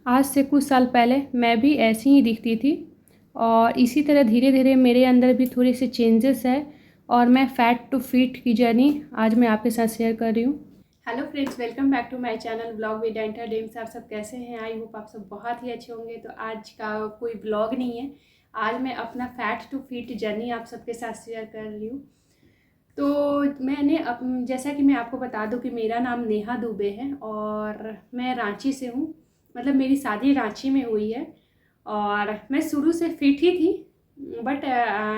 आज से कुछ साल पहले मैं भी ऐसी ही दिखती थी और इसी तरह धीरे धीरे मेरे अंदर भी थोड़ी सी चेंजेस है और मैं फ़ैट टू फिट की जर्नी आज मैं आपके साथ शेयर कर रही हूँ। Hello friends, welcome back to my channel blog with entertainment. आप सब कैसे हैं? आई होप आप सब बहुत ही अच्छे होंगे। तो आज का कोई ब्लॉग नहीं है, आज मैं अपना फ़ैट टू फिट जर्नी आप सबके साथ शेयर कर रही हूँ। तो जैसा कि मैं आपको बता दूं कि मेरा नाम नेहा दुबे है और मैं रांची से हूँ। मतलब मेरी शादी रांची में हुई है और मैं शुरू से फिट ही थी, बट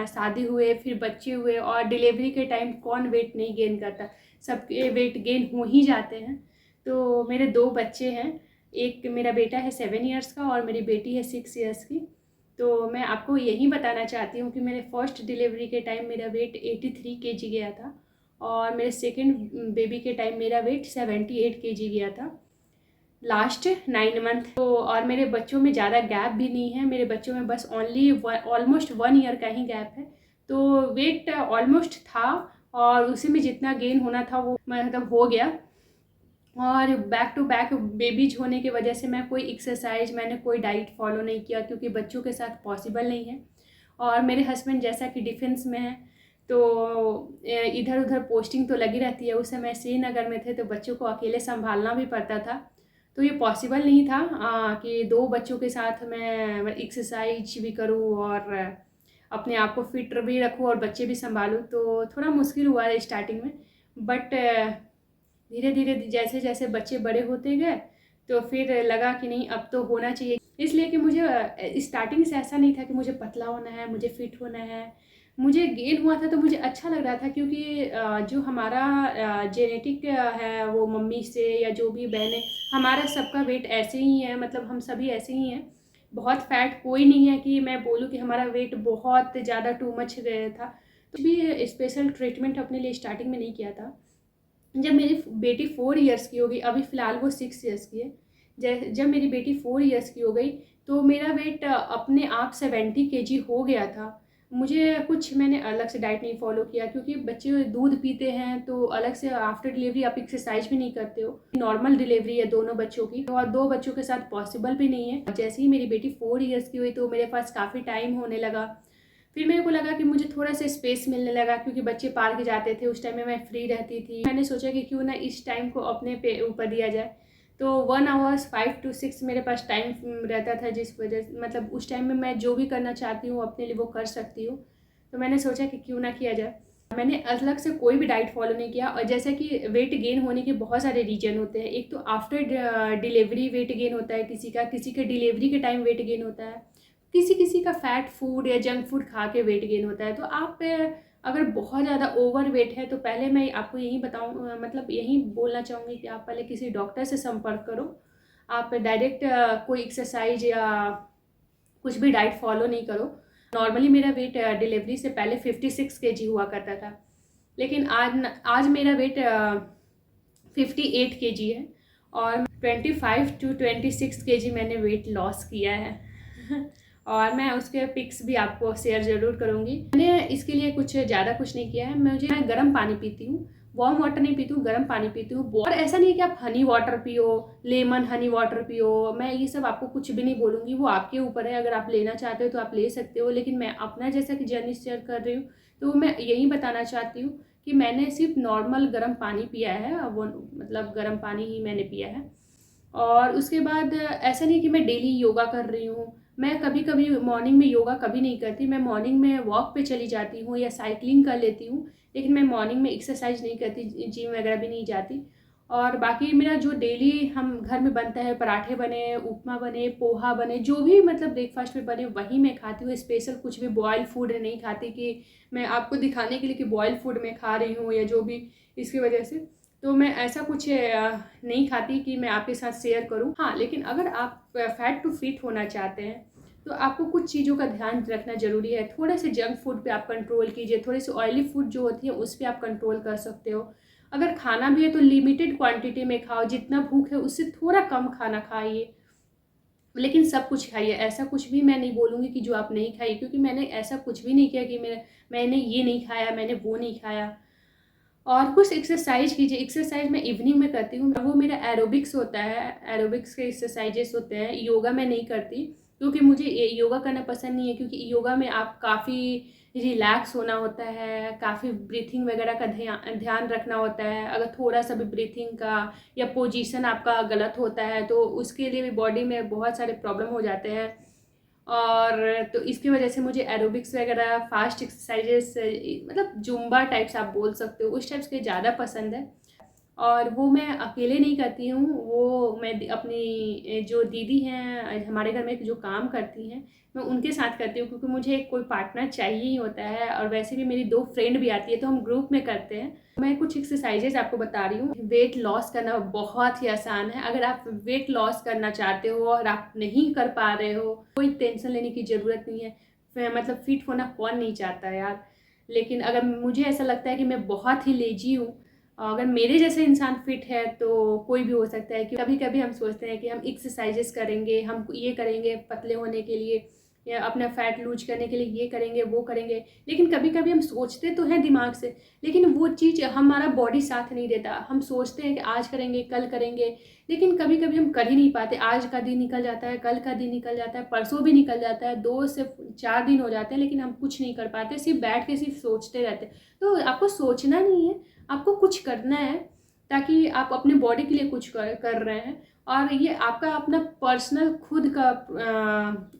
शादी हुए, फिर बच्चे हुए और डिलीवरी के टाइम कौन वेट नहीं गेन करता, सबके वेट गेन हो ही जाते हैं। तो मेरे दो बच्चे हैं, एक मेरा बेटा है 7 ईयर्स का और मेरी बेटी है 6 ईयर्स की। तो मैं आपको यही बताना चाहती हूँ कि मेरे फर्स्ट डिलीवरी के टाइम मेरा वेट 83 kg गया था और मेरे सेकेंड बेबी के टाइम मेरा वेट 78 kg गया था लास्ट 9 मंथ। तो और मेरे बच्चों में ज़्यादा गैप भी नहीं है, मेरे बच्चों में बस ओनली ऑलमोस्ट 1 ईयर का ही गैप है। तो वेट ऑलमोस्ट था और उसी में जितना गेन होना था वो मतलब हो गया। और बैक टू बैक बेबीज होने की वजह से मैं कोई एक्सरसाइज, मैंने कोई डाइट फॉलो नहीं किया क्योंकि बच्चों के साथ पॉसिबल नहीं है। और मेरे हस्बैंड जैसा कि डिफेंस में है तो इधर उधर पोस्टिंग तो लगी रहती है। उस समय श्रीनगर में थे तो बच्चों को अकेले संभालना भी पड़ता था, तो ये पॉसिबल नहीं था कि दो बच्चों के साथ मैं एक्सरसाइज भी करूँ और अपने आप को फिट भी रखूँ और बच्चे भी संभालूँ। तो थोड़ा मुश्किल हुआ है स्टार्टिंग में, बट धीरे धीरे जैसे जैसे बच्चे बड़े होते गए तो फिर लगा कि नहीं अब तो होना चाहिए। इसलिए कि मुझे स्टार्टिंग से ऐसा नहीं था कि मुझे पतला होना है, मुझे फिट होना है। मुझे गेन हुआ था तो मुझे अच्छा लग रहा था क्योंकि जो हमारा जेनेटिक है वो मम्मी से या जो भी बहनें, हमारा सबका वेट ऐसे ही है, मतलब हम सभी ऐसे ही हैं। बहुत फैट कोई नहीं है कि मैं बोलूँ कि हमारा वेट बहुत ज़्यादा टू मच गया था। तो भी स्पेशल ट्रीटमेंट अपने लिए स्टार्टिंग में नहीं किया था। जब मेरी बेटी 4 ईयर्स की हो गई, अभी फ़िलहाल वो 6 ईयर्स की है, जब मेरी बेटी 4 ईयर्स की हो गई तो मेरा वेट अपने आप 70 kg हो गया था। मुझे कुछ मैंने अलग से डाइट नहीं फॉलो किया क्योंकि बच्चे दूध पीते हैं तो अलग से आफ्टर डिलीवरी आप एक्सरसाइज भी नहीं करते हो। नॉर्मल डिलीवरी है दोनों बच्चों की और दो बच्चों के साथ पॉसिबल भी नहीं है। जैसे ही मेरी बेटी 4 ईयर्स की हुई तो मेरे पास काफ़ी टाइम होने लगा। फिर मेरे को लगा कि मुझे थोड़ा सा स्पेस मिलने लगा क्योंकि बच्चे पार्क जाते थे, उस टाइम में मैं फ्री रहती थी। मैंने सोचा कि क्यों ना इस टाइम को अपने पे ऊपर दिया जाए। तो 1 आवर्स 5 to 6 मेरे पास टाइम रहता था, जिस वजह से मतलब उस टाइम में मैं जो भी करना चाहती हूँ अपने लिए वो कर सकती हूँ। तो मैंने सोचा कि क्यों ना किया जाए। मैंने अलग से कोई भी डाइट फॉलो नहीं किया। और जैसा कि वेट गेन होने के बहुत सारे रीजन होते हैं, एक तो आफ्टर डिलीवरी वेट गेन होता है, किसी के डिलीवरी के टाइम वेट गेन होता है, किसी का फैट फूड या जंक फूड खा के वेट गेन होता है। तो आप अगर बहुत ज़्यादा ओवर वेट है तो पहले मैं आपको यही बताऊँ, मतलब यही बोलना चाहूँगी कि आप पहले किसी डॉक्टर से संपर्क करो। आप डायरेक्ट कोई एक्सरसाइज या कुछ भी डाइट फॉलो नहीं करो। नॉर्मली मेरा वेट डिलीवरी से पहले 56 kg हुआ करता था, लेकिन आज मेरा वेट 58 kg है और 25 to 26 kg मैंने वेट लॉस किया है और मैं उसके पिक्स भी आपको शेयर ज़रूर करूँगी। मैंने इसके लिए कुछ नहीं किया है। मैं गर्म पानी पीती हूँ, वार्म वाटर नहीं पीती हूँ, गर्म पानी पीती हूँ। और ऐसा नहीं है कि आप हनी वाटर पियो, लेमन हनी वाटर पियो, मैं ये सब आपको कुछ भी नहीं बोलूँगी, वो आपके ऊपर है। अगर आप लेना चाहते हो तो आप ले सकते हो, लेकिन मैं अपना जैसा कि जर्नी शेयर कर रही हूँ तो मैं यही बताना चाहती हूँ कि मैंने सिर्फ नॉर्मल गर्म पानी पिया है, वो मतलब गर्म पानी ही मैंने पिया है। और उसके बाद ऐसा नहीं कि मैं डेली योगा कर रही हूँ। मैं कभी कभी मॉर्निंग में योगा कभी नहीं करती, मैं मॉर्निंग में वॉक पे चली जाती हूँ या साइकिलिंग कर लेती हूँ, लेकिन मैं मॉर्निंग में एक्सरसाइज नहीं करती, जिम वगैरह भी नहीं जाती। और बाकी मेरा जो डेली हम घर में बनता है, पराठे बने, उपमा बने, पोहा बने, जो भी मतलब ब्रेकफास्ट में बने वही मैं खाती हूँ। स्पेशल कुछ भी बॉयल फूड नहीं खाती कि मैं आपको दिखाने के लिए कि बॉयल फूड मैं खा रही हूँ या जो भी इसकी वजह से। तो मैं ऐसा कुछ नहीं खाती कि मैं आपके साथ शेयर करूं। हाँ, लेकिन अगर आप फैट टू फिट होना चाहते हैं तो आपको कुछ चीज़ों का ध्यान रखना ज़रूरी है। थोड़े से जंक फूड पे आप कंट्रोल कीजिए, थोड़ी सी ऑयली फूड जो होती है उस पर आप कंट्रोल कर सकते हो। अगर खाना भी है तो लिमिटेड क्वांटिटी में खाओ, जितना भूख है उससे थोड़ा कम खाना खाइए, लेकिन सब कुछ खाइए। ऐसा कुछ भी मैं नहीं बोलूँगी कि जो आप नहीं खाइए, क्योंकि मैंने ऐसा कुछ भी नहीं किया कि मैंने ये नहीं खाया, मैंने वो नहीं खाया। और कुछ एक्सरसाइज कीजिए। एक्सरसाइज मैं इवनिंग में करती हूँ, वो मेरा एरोबिक्स होता है, एरोबिक्स के एक्सरसाइजेस होते हैं। योगा मैं नहीं करती क्योंकि मुझे योगा करना पसंद नहीं है, क्योंकि योगा में आप काफ़ी रिलैक्स होना होता है, काफ़ी ब्रीथिंग वगैरह का ध्यान रखना होता है। अगर थोड़ा सा भी ब्रीथिंग का या पोजीशन आपका गलत होता है तो उसके लिए भी बॉडी में बहुत सारे प्रॉब्लम हो जाते हैं। और तो इसकी वजह से मुझे एरोबिक्स वगैरह फास्ट एक्सरसाइजेस, मतलब जुम्बा टाइप्स आप बोल सकते हो, उस टाइप्स के ज़्यादा पसंद है। और वो मैं अकेले नहीं करती हूँ, वो मैं अपनी जो दीदी हैं हमारे घर में जो काम करती हैं, मैं उनके साथ करती हूँ, क्योंकि मुझे कोई पार्टनर चाहिए ही होता है। और वैसे भी मेरी 2 फ्रेंड भी आती है, तो हम ग्रुप में करते हैं। मैं कुछ एक्सरसाइजेज आपको बता रही हूँ। वेट लॉस करना बहुत ही आसान है। अगर आप वेट लॉस करना चाहते हो और आप नहीं कर पा रहे हो, कोई टेंशन लेने की ज़रूरत नहीं है। मतलब फिट होना कौन नहीं चाहता यार। लेकिन अगर मुझे ऐसा लगता है कि मैं बहुत ही लेजी हूँ, अगर मेरे जैसे इंसान फिट है तो कोई भी हो सकता है। कि कभी कभी हम सोचते हैं कि हम एक्सरसाइजेस करेंगे, हम ये करेंगे पतले होने के लिए या अपना फैट लूज करने के लिए, ये करेंगे वो करेंगे। लेकिन कभी कभी हम सोचते तो हैं दिमाग से, लेकिन वो चीज़ हमारा बॉडी साथ नहीं देता। हम सोचते हैं कि आज करेंगे कल करेंगे, लेकिन कभी कभी हम कर ही नहीं पाते। आज का दिन निकल जाता है, कल का दिन निकल जाता है, परसों भी निकल जाता है, 2 से 4 दिन हो जाते हैं, लेकिन हम कुछ नहीं कर पाते, सिर्फ बैठ के सिर्फ सोचते रहते हैं। तो आपको सोचना नहीं है, आपको कुछ करना है, ताकि आप अपने बॉडी के लिए कुछ कर रहे हैं। और ये आपका अपना पर्सनल खुद का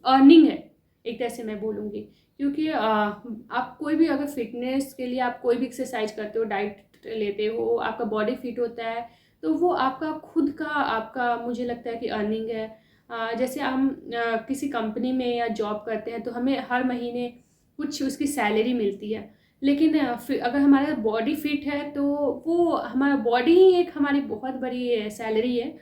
अर्निंग है, एक तरह से मैं बोलूँगी। क्योंकि आप कोई भी अगर फिटनेस के लिए आप कोई भी एक्सरसाइज करते हो, डाइट लेते हो, आपका बॉडी फिट होता है, तो वो आपका खुद का, आपका मुझे लगता है कि अर्निंग है। जैसे हम किसी कंपनी में या जॉब करते हैं तो हमें हर महीने कुछ उसकी सैलरी मिलती है। लेकिन अगर हमारा बॉडी फिट है तो वो हमारा बॉडी ही एक हमारी बहुत बड़ी सैलरी है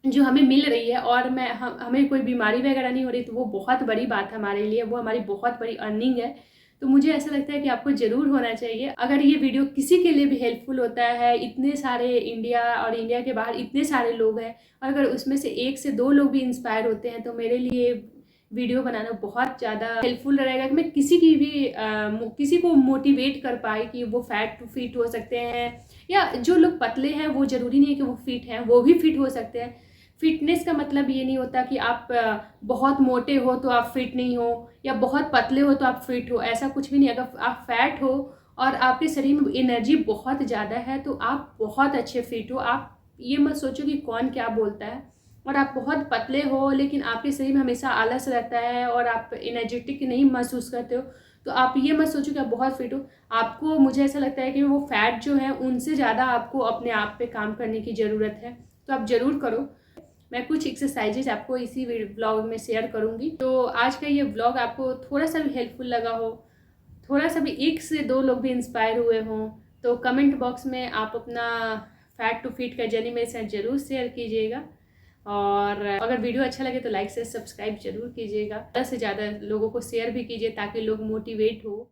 जो हमें मिल रही है। और हमें कोई बीमारी वगैरह नहीं हो रही, तो वो बहुत बड़ी बात है हमारे लिए, वो हमारी बहुत बड़ी अर्निंग है। तो मुझे ऐसा लगता है कि आपको ज़रूर होना चाहिए। अगर ये वीडियो किसी के लिए भी हेल्पफुल होता है, इतने सारे इंडिया और इंडिया के बाहर इतने सारे लोग हैं, और अगर उसमें से 1 से 2 लोग भी इंस्पायर होते हैं, तो मेरे लिए वीडियो बनाना बहुत ज़्यादा हेल्पफुल रहेगा कि मैं किसी को मोटिवेट कर पाए कि वो फैट फिट हो सकते हैं, या जो लोग पतले हैं वो ज़रूरी नहीं है कि वो फिट हैं, वो भी फिट हो सकते हैं। फिटनेस का मतलब ये नहीं होता कि आप बहुत मोटे हो तो आप फिट नहीं हो, या बहुत पतले हो तो आप फिट हो, ऐसा कुछ भी नहीं। अगर आप फैट हो और आपके शरीर में एनर्जी बहुत ज़्यादा है तो आप बहुत अच्छे फिट हो। आप ये मत सोचो कि कौन क्या बोलता है। और आप बहुत पतले हो लेकिन आपके शरीर में हमेशा आलस रहता है और आप एनर्जेटिक नहीं महसूस करते हो, तो आप ये मत सोचो कि आप बहुत फिट हो। आपको, मुझे ऐसा लगता है कि वो फैट जो है उनसे ज़्यादा आपको अपने आप पे काम करने की ज़रूरत है, तो आप ज़रूर करो। मैं कुछ एक्सरसाइजेज आपको इसी व्लॉग में शेयर करूँगी। तो आज का ये व्लॉग आपको थोड़ा सा भी हेल्पफुल लगा हो, थोड़ा सा भी 1 से 2 लोग भी इंस्पायर हुए हों, तो कमेंट बॉक्स में आप अपना फैट टू फिट का जर्नी मेरे साथ ज़रूर शेयर कीजिएगा। और अगर वीडियो अच्छा लगे तो लाइक से सब्सक्राइब जरूर कीजिएगा, ज़्यादा से ज़्यादा लोगों को शेयर भी कीजिए ताकि लोग मोटिवेट हो।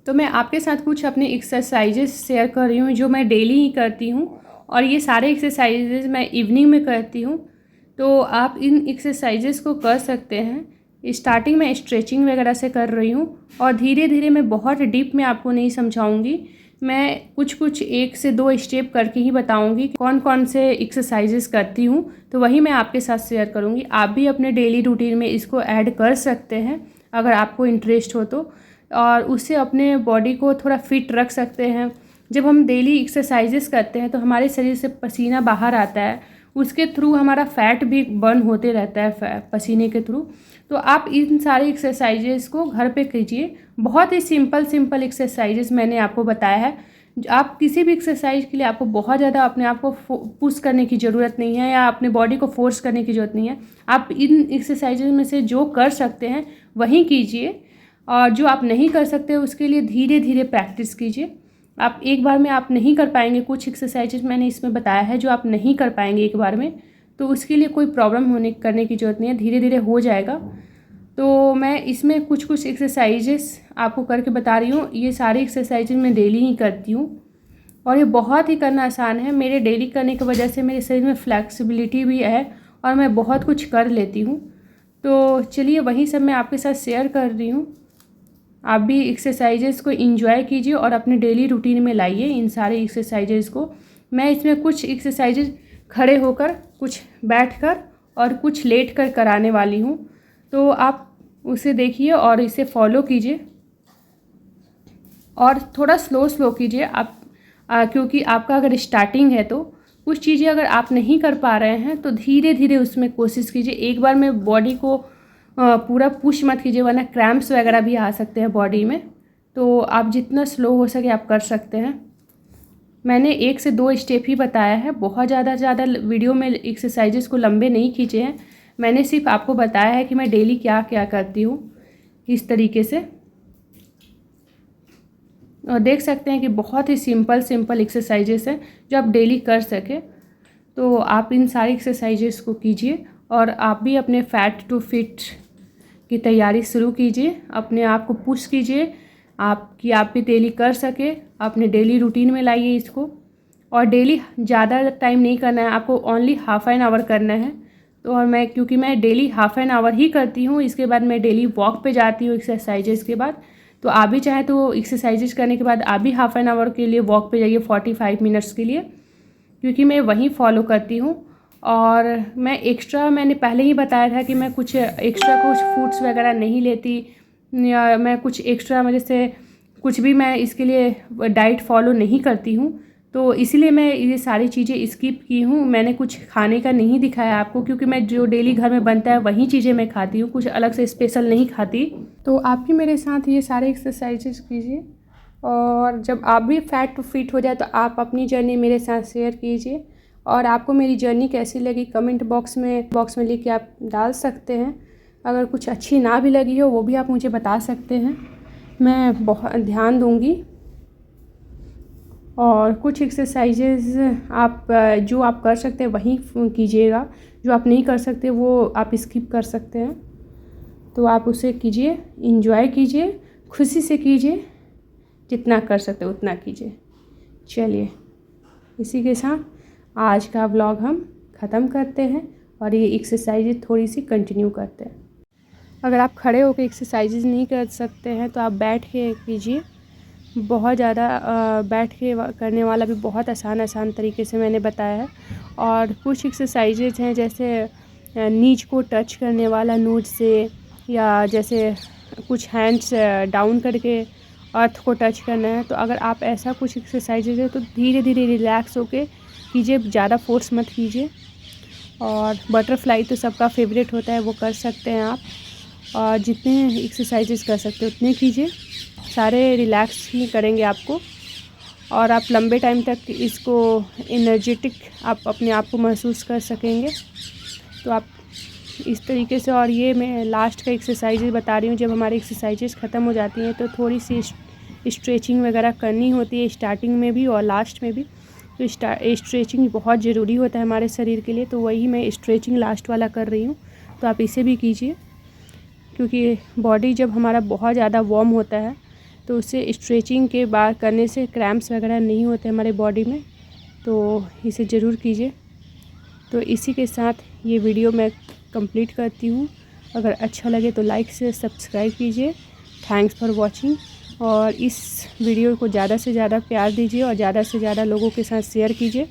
तो मैं आपके साथ कुछ अपने एक्सरसाइजेस शेयर कर रही हूँ जो मैं डेली ही करती हूँ, और ये सारे एक्सरसाइजेस मैं इवनिंग में करती हूँ। तो आप इन एक्सरसाइजेस को कर सकते हैं। स्टार्टिंग में स्ट्रेचिंग वगैरह से कर रही हूँ, और धीरे धीरे मैं बहुत डीप में आपको नहीं समझाऊंगी, मैं कुछ 1 से 2 स्टेप करके ही बताऊंगी कौन कौन से एक्सरसाइजेस करती हूँ, तो वही मैं आपके साथ शेयर करूँगी। आप भी अपने डेली रूटीन में इसको ऐड कर सकते हैं अगर आपको इंटरेस्ट हो तो, और उससे अपने बॉडी को थोड़ा फिट रख सकते हैं। जब हम डेली एक्सरसाइजेस करते हैं तो हमारे शरीर से पसीना बाहर आता है, उसके थ्रू हमारा फैट भी बर्न होते रहता है पसीने के थ्रू। तो आप इन सारे एक्सरसाइजेस को घर पे कीजिए। बहुत ही सिंपल एक्सरसाइजेस मैंने आपको बताया है। आप किसी भी एक्सरसाइज के लिए आपको बहुत ज़्यादा अपने आप को पुश करने की ज़रूरत नहीं है, या अपने बॉडी को फोर्स करने की ज़रूरत नहीं है। आप इन एक्सरसाइजेस में से जो कर सकते हैं वही कीजिए, और जो आप नहीं कर सकते उसके लिए धीरे धीरे प्रैक्टिस कीजिए। आप एक बार में आप नहीं कर पाएंगे, कुछ एक्सरसाइजेज मैंने इसमें बताया है जो आप नहीं कर पाएंगे एक बार में, तो उसके लिए कोई प्रॉब्लम करने की ज़रूरत नहीं है, धीरे धीरे हो जाएगा। तो मैं इसमें कुछ एक्सरसाइजेस आपको करके बता रही हूँ। ये सारी एक्सरसाइजेज मैं डेली ही करती हूँ, और ये बहुत ही करना आसान है। मेरे डेली करने की वजह से मेरे शरीर में फ्लैक्सिबिलिटी भी है और मैं बहुत कुछ कर लेती हूँ। तो चलिए वही सब मैं आपके साथ शेयर कर रही हूँ। आप भी एक्सरसाइजेज़ को एंजॉय कीजिए और अपने डेली रूटीन में लाइए इन सारे एक्सरसाइजेज़ को। मैं इसमें कुछ एक्सरसाइजेज़ खड़े होकर, कुछ बैठकर और कुछ लेट कर कराने वाली हूँ, तो आप उसे देखिए और इसे फॉलो कीजिए और थोड़ा स्लो कीजिए आप, क्योंकि आपका अगर स्टार्टिंग है तो कुछ चीज़ें अगर आप नहीं कर पा रहे हैं तो धीरे धीरे उसमें कोशिश कीजिए। एक बार में बॉडी को पूरा पुश मत कीजिए, वरना क्रैम्प्स वगैरह भी आ सकते हैं बॉडी में। तो आप जितना स्लो हो सके आप कर सकते हैं। मैंने 1 से 2 स्टेप ही बताया है, बहुत ज़्यादा वीडियो में एक्सरसाइजेस को लंबे नहीं खींचे हैं। मैंने सिर्फ आपको बताया है कि मैं डेली क्या क्या करती हूँ इस तरीके से। और देख सकते हैं कि बहुत ही सिंपल एक्सरसाइजेस हैं जो आप डेली कर सकें। तो आप इन सारी एक्सरसाइजेस को कीजिए और आप भी अपने फैट टू फिट की तैयारी शुरू कीजिए। अपने आप को पुश कीजिए आप भी डेली कर सके, अपने डेली रूटीन में लाइए इसको। और डेली ज़्यादा टाइम नहीं करना है आपको, ओनली हाफ एन आवर करना है। तो और क्योंकि मैं डेली हाफ एन आवर ही करती हूँ, इसके बाद मैं डेली वॉक पे जाती हूँ एक्सरसाइजेस के बाद। तो आप भी चाहें तो एक्सरसाइजेज करने के बाद आप भी हाफ एन आवर के लिए वॉक पे जाइए 45 मिनट्स के लिए, क्योंकि मैं वही फॉलो करती हूँ। और मैं एक्स्ट्रा, मैंने पहले ही बताया था कि मैं कुछ एक्स्ट्रा कुछ फूड्स वगैरह नहीं लेती, या मैं कुछ एक्स्ट्रा वजह से कुछ भी मैं इसके लिए डाइट फॉलो नहीं करती हूँ। तो इसीलिए मैं ये सारी चीज़ें स्किप की हूँ। मैंने कुछ खाने का नहीं दिखाया आपको, क्योंकि मैं जो डेली घर में बनता है वही चीज़ें मैं खाती हूँ, कुछ अलग से स्पेशल नहीं खाती। तो आप भी मेरे साथ ये सारे एक्सरसाइजेज कीजिए और जब आप भी फैट टू फिट हो जाए तो आप अपनी जर्नी मेरे साथ शेयर कीजिए। और आपको मेरी जर्नी कैसी लगी कमेंट बॉक्स में लिख के आप डाल सकते हैं। अगर कुछ अच्छी ना भी लगी हो वो भी आप मुझे बता सकते हैं, मैं बहुत ध्यान दूंगी। और कुछ एक्सरसाइजेज आप जो आप कर सकते हैं वही कीजिएगा, जो आप नहीं कर सकते वो आप स्किप कर सकते हैं। तो आप उसे कीजिए, एंजॉय कीजिए, खुशी से कीजिए, जितना कर सकते उतना कीजिए। चलिए, इसी के साथ आज का व्लॉग हम ख़त्म करते हैं और ये एक्सरसाइजेज थोड़ी सी कंटिन्यू करते हैं। अगर आप खड़े होकर एक्सरसाइजेज नहीं कर सकते हैं तो आप बैठ के कीजिए। बहुत ज़्यादा बैठ के करने वाला भी बहुत आसान तरीके से मैंने बताया है। और कुछ एक्सरसाइजेज हैं जैसे नीज को टच करने वाला नोज से, या जैसे कुछ हैंड्स डाउन करके अर्थ को टच करना है। तो अगर आप ऐसा कुछ एक्सरसाइजेज है तो धीरे धीरे रिलैक्स होके कीजिए, ज़्यादा फोर्स मत कीजिए। और बटरफ्लाई तो सबका फेवरेट होता है, वो कर सकते हैं आप। और जितने एक्सरसाइजेस कर सकते हैं उतने कीजिए, सारे रिलैक्स ही करेंगे आपको। और आप लंबे टाइम तक इसको एनर्जेटिक आप अपने आप को महसूस कर सकेंगे। तो आप इस तरीके से, और ये मैं लास्ट का एक्सरसाइजेज बता रही हूँ, जब हमारी एक्सरसाइजेज ख़त्म हो जाती हैं तो थोड़ी सी स्ट्रेचिंग वगैरह करनी होती है, स्टार्टिंग में भी और लास्ट में भी। तो स्ट्रेचिंग बहुत ज़रूरी होता है हमारे शरीर के लिए, तो वही मैं स्ट्रेचिंग लास्ट वाला कर रही हूँ। तो आप इसे भी कीजिए, क्योंकि बॉडी जब हमारा बहुत ज़्यादा वार्म होता है तो उसे स्ट्रेचिंग के बाद करने से क्रैम्प्स वगैरह नहीं होते हमारे बॉडी में। तो इसे ज़रूर कीजिए। तो इसी के साथ ये वीडियो मैं कंप्लीट करती हूँ। अगर अच्छा लगे तो लाइक से सब्सक्राइब कीजिए। Thanks for watching. और इस वीडियो को ज़्यादा से ज़्यादा प्यार दीजिए और ज़्यादा से ज़्यादा लोगों के साथ शेयर कीजिए।